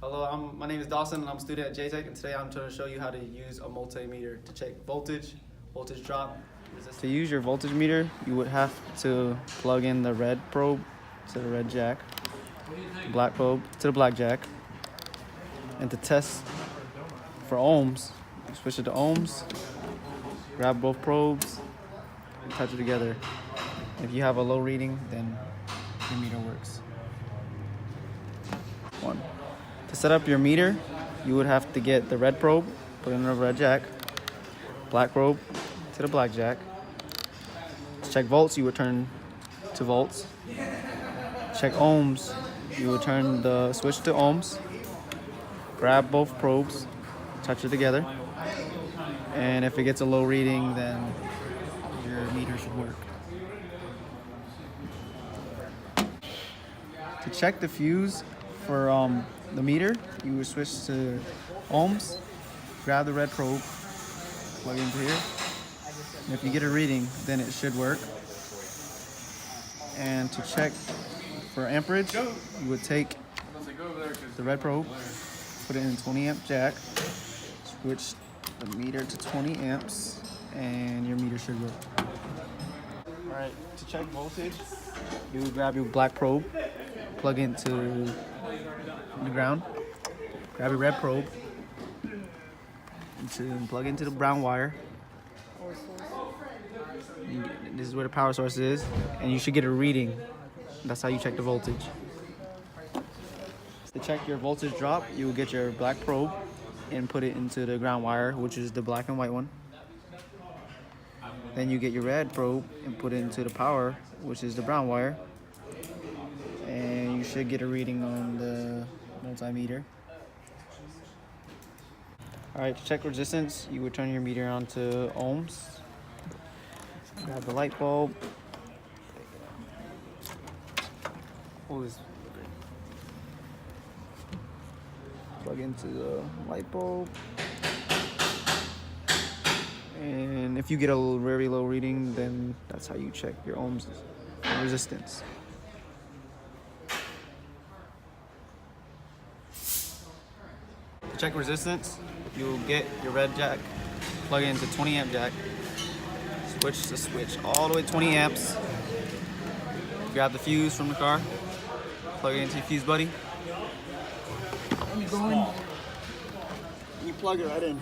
Hello, my name is Dawson and I'm a student at JTech, and today I'm going to show you how to use a multimeter to check voltage drop, resistance. To use your voltage meter, you would have to plug in the red probe to the red jack, the black probe to the black jack, and to test for ohms, you switch it to ohms, grab both probes, and touch it together. If you have a low reading, then your meter works. To set up your meter, you would have to get the red probe, put it in the red jack, black probe to the black jack. To check volts, you would turn to volts. Check ohms, you would turn the switch to ohms, grab both probes, touch it together, and if it gets a low reading, then your meter should work. To check the fuse for the meter, you would switch to ohms, grab the red probe, plug it into here, and if you get a reading, then it should work. And to check for amperage, you would take the red probe, put it in a 20 amp jack, switch the meter to 20 amps, and your meter should work. Alright, to check voltage, you would grab your black probe, plug into the ground, grab your red probe, and plug into the brown wire. This is where the power source is, and you should get a reading. That's how you check the voltage. To check your voltage drop, you will get your black probe and put it into the ground wire, which is the black and white one. Then you get your red probe and put it into the power, which is the brown wire. And you should get a reading on the multimeter. Alright, to check resistance, you would turn your meter on to ohms. Grab the light bulb. Hold this. Plug into the light bulb. And if you get a very low reading, then that's how you check your ohms and resistance. To check resistance, you'll get your red jack, plug it into 20 amp jack, switch the switch all the way to 20 amps, grab the fuse from the car, plug it into your fuse buddy, and you go in, and you plug it right in.